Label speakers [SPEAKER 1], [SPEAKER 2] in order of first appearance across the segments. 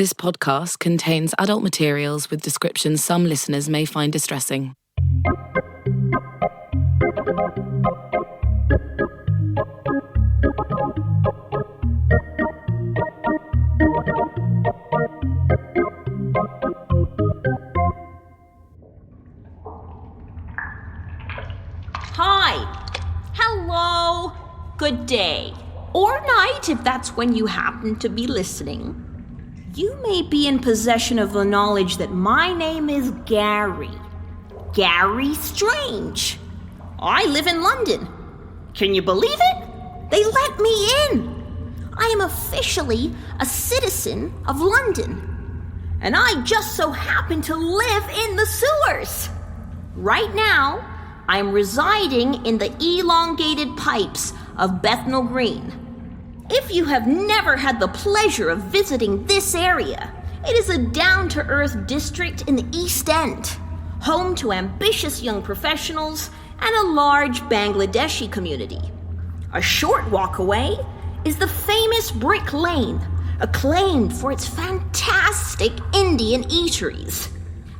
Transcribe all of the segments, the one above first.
[SPEAKER 1] This podcast contains adult materials with descriptions some listeners may find distressing.
[SPEAKER 2] Hi, hello, good day, or night if that's when you happen to be listening. You may be in possession of the knowledge that my name is Gary Strange. I live in London. Can you believe it? They let me in. I am officially a citizen of London, and I just so happen to live in the sewers. Right now, I am residing in the elongated pipes of Bethnal Green. If you have never had the pleasure of visiting this area, it is a down-to-earth district in the East End, home to ambitious young professionals and a large Bangladeshi community. A short walk away is the famous Brick Lane, acclaimed for its fantastic Indian eateries.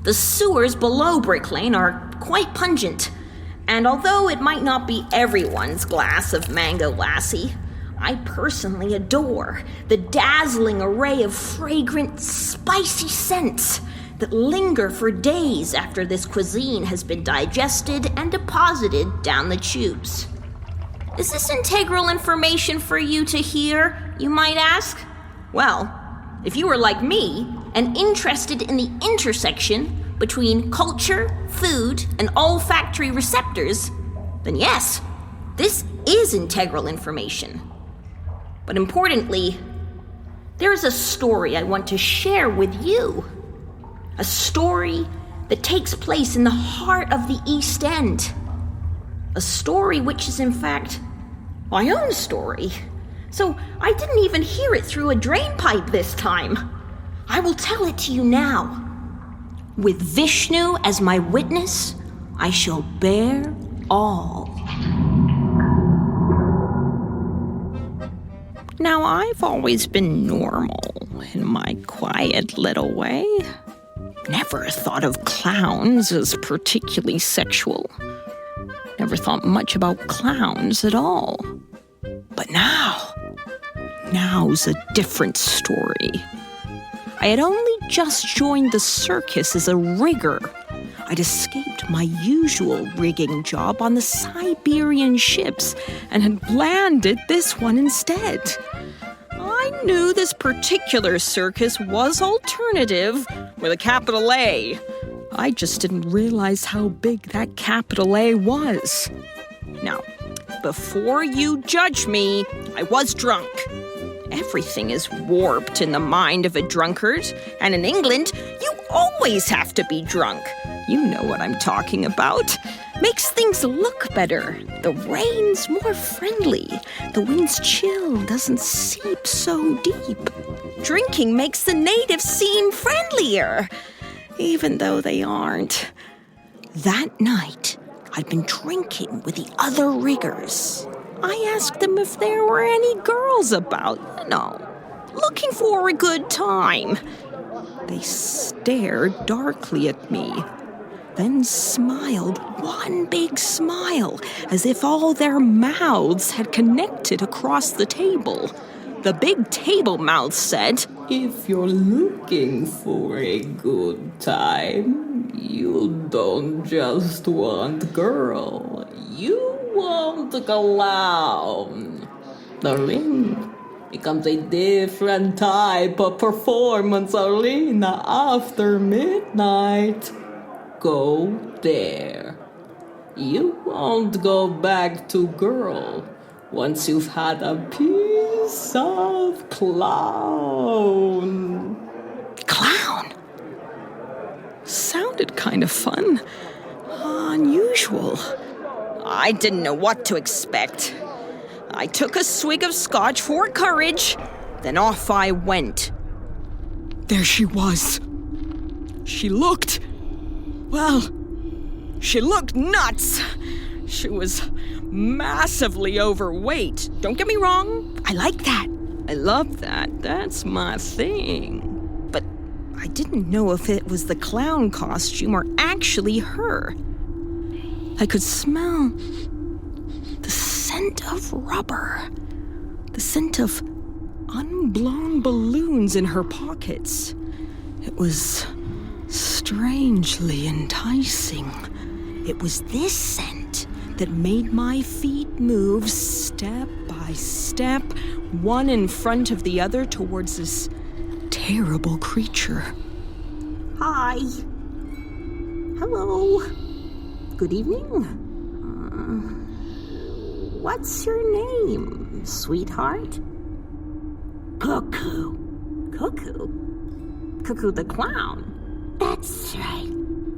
[SPEAKER 2] The sewers below Brick Lane are quite pungent, and although it might not be everyone's glass of mango lassi, I personally adore the dazzling array of fragrant, spicy scents that linger for days after this cuisine has been digested and deposited down the tubes. Is this integral information for you to hear, you might ask? Well, if you are like me and interested in the intersection between culture, food, and olfactory receptors, then yes, this is integral information. But importantly, there is a story I want to share with you. A story that takes place in the heart of the East End. A story which is in fact my own story. So I didn't even hear it through a drain pipe this time. I will tell it to you now. With Vishnu as my witness, I shall bear all. Now, I've always been normal in my quiet little way. Never thought of clowns as particularly sexual. Never thought much about clowns at all. But now's a different story. I had only just joined the circus as a rigger. I'd escaped my usual rigging job on the Siberian ships and had landed this one instead. I knew this particular circus was alternative with a capital A. I just didn't realize how big that capital A was. Now, before you judge me, I was drunk. Everything is warped in the mind of a drunkard, and in England, you always have to be drunk. You know what I'm talking about. Makes things look better. The rain's more friendly. The wind's chill doesn't seep so deep. Drinking makes the natives seem friendlier, even though they aren't. That night, I'd been drinking with the other riggers. I asked them if there were any girls about, looking for a good time. They stared darkly at me, then smiled one big smile, as if all their mouths had connected across the table. The big table mouth said,
[SPEAKER 3] "If you're looking for a good time, you don't just want girl, you want a clown. The ring becomes a different type of performance arena after midnight. Go there. You won't go back to girl once you've had a piece of clown."
[SPEAKER 2] Clown? Sounded kind of fun. Unusual. I didn't know what to expect. I took a swig of scotch for courage, then off I went. There she was. She looked nuts. She was massively overweight. Don't get me wrong, I like that. I love that. That's my thing. But
[SPEAKER 4] I didn't know if it was the clown costume or actually her. I could smell the scent of rubber, the scent of unblown balloons in her pockets. It was strangely enticing. It was this scent that made my feet move step by step, one in front of the other towards this terrible creature.
[SPEAKER 2] Hi. Hello. Good evening. What's your name, sweetheart? Cuckoo. Cuckoo? Cuckoo the clown. That's right.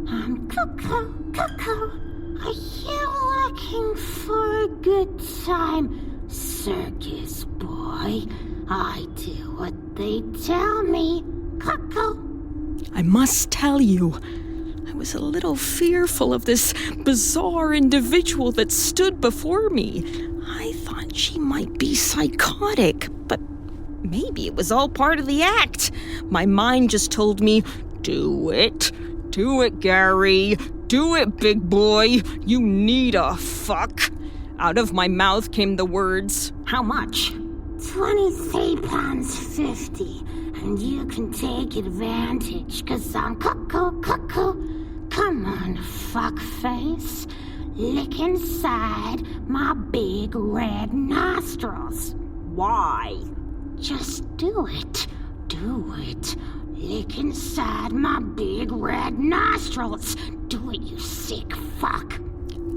[SPEAKER 2] I'm Cuckoo. Cuckoo. Are you looking for a good time, circus boy? I do what they tell me. Cuckoo.
[SPEAKER 4] I must tell you, I was a little fearful of this bizarre individual that stood before me. I thought she might be psychotic, but maybe it was all part of the act. My mind just told me, do it. Do it, Gary. Do it, big boy. You need a fuck. Out of my mouth came the words,
[SPEAKER 2] How much? 23 pounds 50. And you can take advantage, 'cause I'm cuckoo, cuckoo. Come on, fuckface. Lick inside my big red nostrils. Why? Just do it. Do it. Lick inside my big red nostrils. Do it, you sick fuck.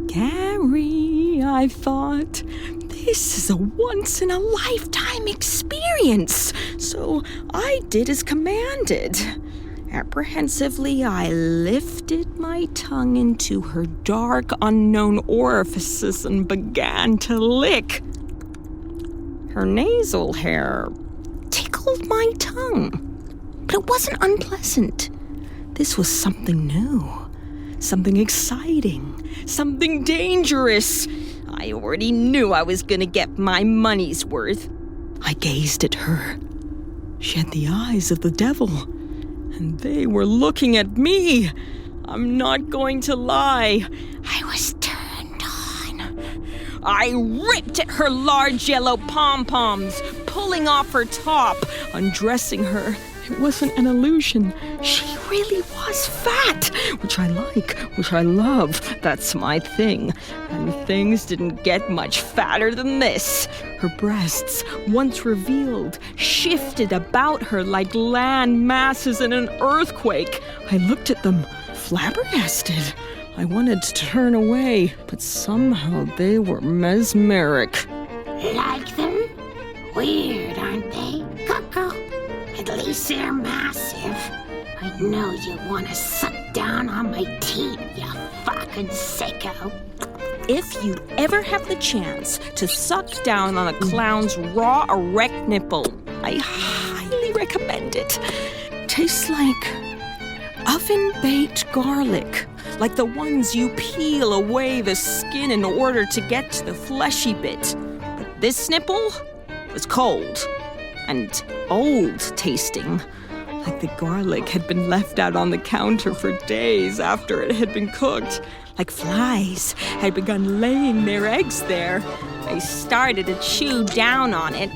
[SPEAKER 4] Gary, I thought, this is a once-in-a-lifetime experience. So I did as commanded. Apprehensively, I lifted my tongue into her dark, unknown orifices and began to lick. Her nasal hair tickled my tongue, but it wasn't unpleasant. This was something new, something exciting, something dangerous. I already knew I was going to get my money's worth. I gazed at her. She had the eyes of the devil, and they were looking at me. I'm not going to lie. I was turned on. I ripped at her large yellow pom-poms, pulling off her top, undressing her. It wasn't an illusion. She really was fat, which I like, which I love. That's my thing. And things didn't get much fatter than this. Her breasts, once revealed, shifted about her like land masses in an earthquake. I looked at them, flabbergasted. I wanted to turn away, but somehow they were mesmeric.
[SPEAKER 2] Like them? Weird, aren't they? Cuckoo. At least they're massive. I know you want to suck down on my teeth, you fucking sicko.
[SPEAKER 4] If you ever have the chance to suck down on a clown's raw, erect nipple, I highly recommend it. Tastes like oven-baked garlic, like the ones you peel away the skin in order to get to the fleshy bit. But this nipple was cold and old tasting, like the garlic had been left out on the counter for days after it had been cooked, like flies had begun laying their eggs there. I started to chew down on it,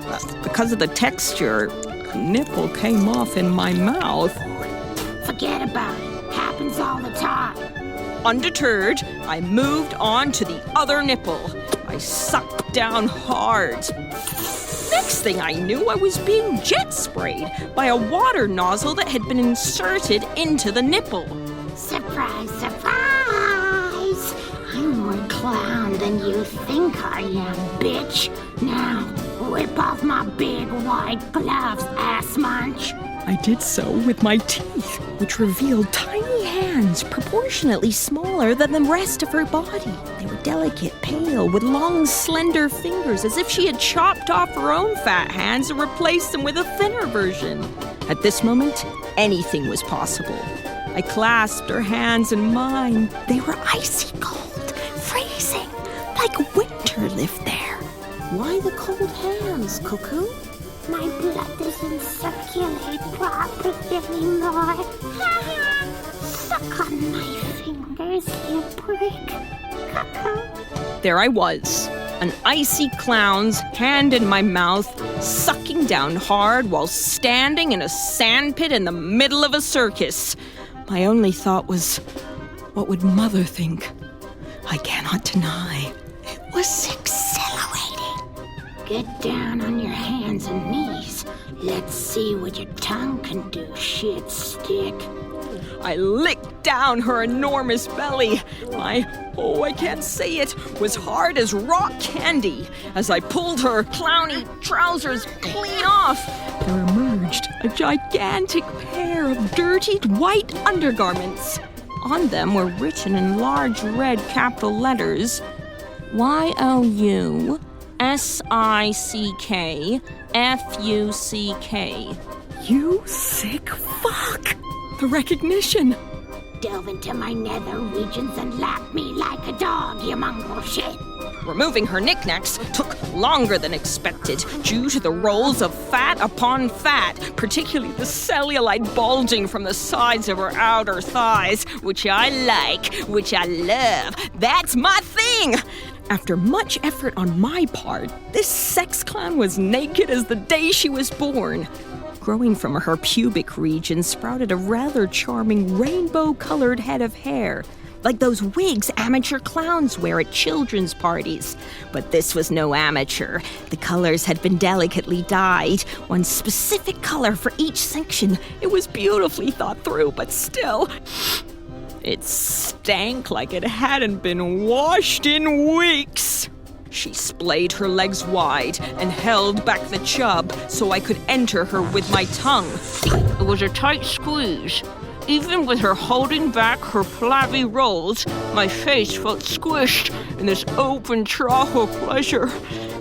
[SPEAKER 4] but because of the texture, a nipple came off in my mouth.
[SPEAKER 2] Forget about it. Happens all the time.
[SPEAKER 4] Undeterred, I moved on to the other nipple. I sucked down hard. Next thing I knew, I was being jet sprayed by a water nozzle that had been inserted into the nipple.
[SPEAKER 2] Surprise, surprise! I'm more clown than you think I am, bitch. Now, rip off my big white gloves, ass munch.
[SPEAKER 4] I did so with my teeth, which revealed tiny hands proportionately smaller than the rest of her body. They were delicate, pale, with long, slender fingers, as if she had chopped off her own fat hands and replaced them with a thinner version. At this moment, anything was possible. I clasped her hands in mine. They were icy cold, freezing, like winter lived there.
[SPEAKER 2] Why the cold hands, Cuckoo?
[SPEAKER 5] My blood doesn't circulate properly anymore. Suck on my fingers, you prick.
[SPEAKER 4] There I was, an icy clown's hand in my mouth, sucking down hard while standing in a sandpit in the middle of a circus. My only thought was, what would Mother think? I cannot deny, it was exhilarating.
[SPEAKER 5] Get down on your hands and knees. Let's see what your tongue can do, shit stick.
[SPEAKER 4] I licked down her enormous belly. I can't say it, was hard as rock candy. As I pulled her clowny trousers clean off, there emerged a gigantic pair of dirtied white undergarments. On them were written in large red capital letters, YOUSICKFUCK. You sick fuck! The recognition.
[SPEAKER 5] Delve into my nether regions and lap me like a dog, you mongrel shit.
[SPEAKER 4] Removing her knickknacks took longer than expected due to the rolls of fat upon fat, particularly the cellulite bulging from the sides of her outer thighs, which I like, which I love. That's my thing! After much effort on my part, this sex clown was naked as the day she was born. Growing from her pubic region sprouted a rather charming rainbow-colored head of hair, like those wigs amateur clowns wear at children's parties. But this was no amateur. The colors had been delicately dyed, one specific color for each section. It was beautifully thought through, but still, it stank like it hadn't been washed in weeks. She splayed her legs wide and held back the chub so I could enter her with my tongue. It was a tight squeeze. Even with her holding back her flabby rolls, my face felt squished in this open trough of pleasure.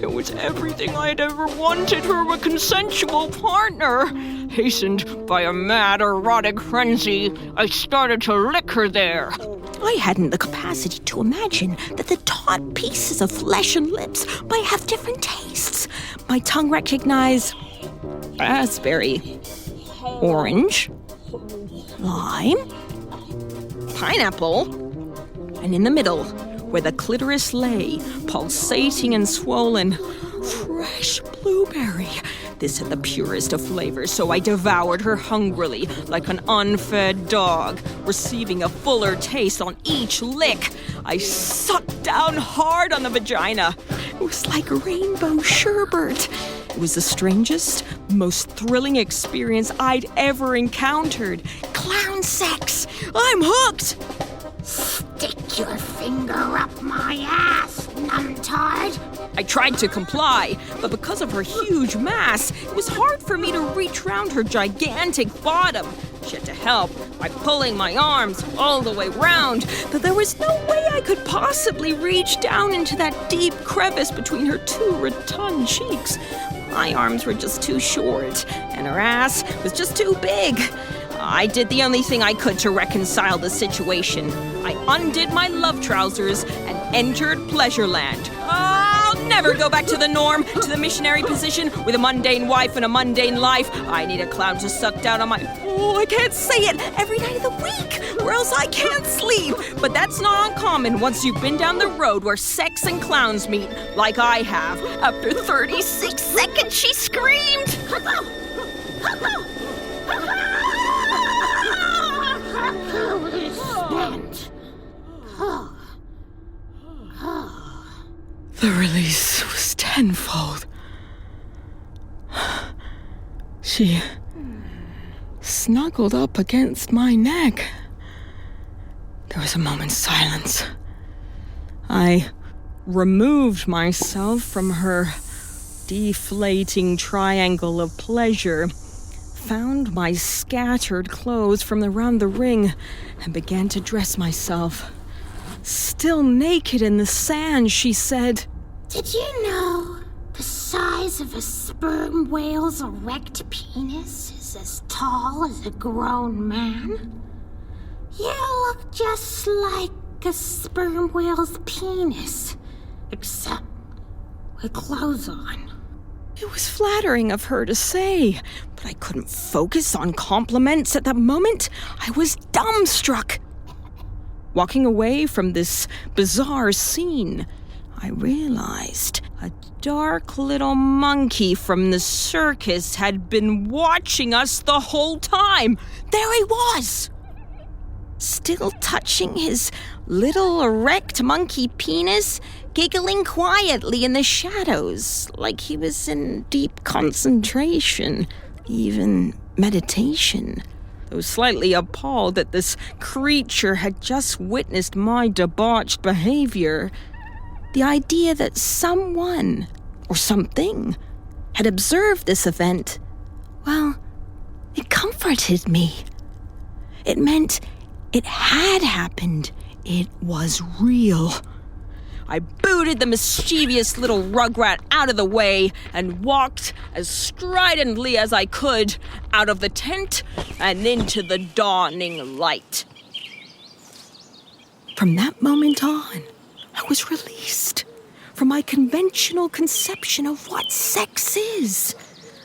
[SPEAKER 4] It was everything I had ever wanted from a consensual partner. Hastened by a mad erotic frenzy, I started to lick her there. I hadn't the capacity to imagine that the taut pieces of flesh and lips might have different tastes. My tongue recognized raspberry, orange, lime, pineapple, and in the middle, where the clitoris lay, pulsating and swollen, fresh blueberry. This had the purest of flavors, so I devoured her hungrily, like an unfed dog, receiving a fuller taste on each lick. I sucked down hard on the vagina. It was like rainbow sherbet. It was the strangest, most thrilling experience I'd ever encountered. Clown sex! I'm hooked!
[SPEAKER 5] Stick your finger up my ass, numbtard.
[SPEAKER 4] I tried to comply, but because of her huge mass, it was hard for me to reach round her gigantic bottom. She had to help by pulling my arms all the way round, but there was no way I could possibly reach down into that deep crevice between her two rotund cheeks. My arms were just too short, and her ass was just too big. I did the only thing I could to reconcile the situation. I undid my love trousers and entered Pleasureland. I'll never go back to the norm, to the missionary position with a mundane wife and a mundane life. I need a clown to suck down on my... Oh, I can't say it every night of the week, or else I can't sleep. But that's not uncommon once you've been down the road where sex and clowns meet, like I have. After 36 seconds, she screamed. The release was tenfold. She snuggled up against my neck. There was a moment's silence. I removed myself from her deflating triangle of pleasure, found my scattered clothes from around the ring, and began to dress myself. Still naked in the sand, she said,
[SPEAKER 5] Did you know the size of a sperm whale's erect penis is as tall as a grown man? You look just like a sperm whale's penis, except with clothes on.
[SPEAKER 4] It was flattering of her to say, but I couldn't focus on compliments at that moment. I was dumbstruck. Walking away from this bizarre scene, I realized a dark little monkey from the circus had been watching us the whole time. There he was, still touching his little erect monkey penis, giggling quietly in the shadows like he was in deep concentration, even meditation. Though slightly appalled that this creature had just witnessed my debauched behavior, the idea that someone or something had observed this event, well, it comforted me. It meant it had happened. It was real. I booted the mischievous little rugrat out of the way and walked as stridently as I could out of the tent and into the dawning light. From that moment on, I was released from my conventional conception of what sex is.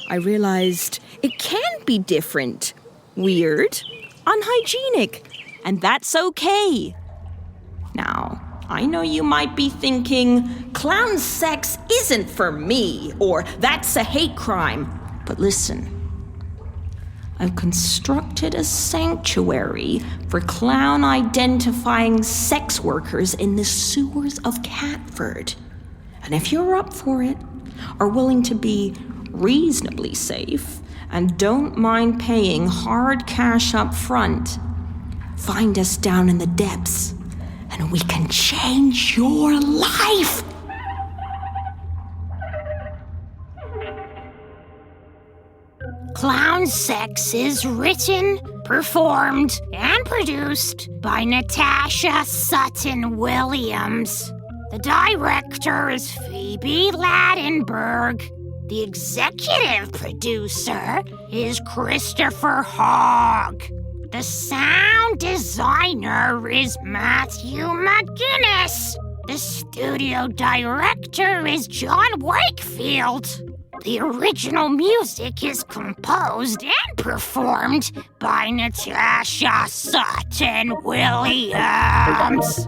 [SPEAKER 4] I realized it can be different, weird, unhygienic, and that's okay. Now, I know you might be thinking, clown sex isn't for me, or that's a hate crime. But listen, I've constructed a sanctuary for clown-identifying sex workers in the sewers of Catford. And if you're up for it, are willing to be reasonably safe, and don't mind paying hard cash up front, find us down in the depths, and we can change your life.
[SPEAKER 5] Clown Sex is written, performed, and produced by Natasha Sutton Williams. The director is Phoebe Ladenburg. The executive producer is Christopher Hogg. The sound designer is Matthew McGuinness. The studio director is John Wakefield. The original music is composed and performed by Natasha Sutton Williams.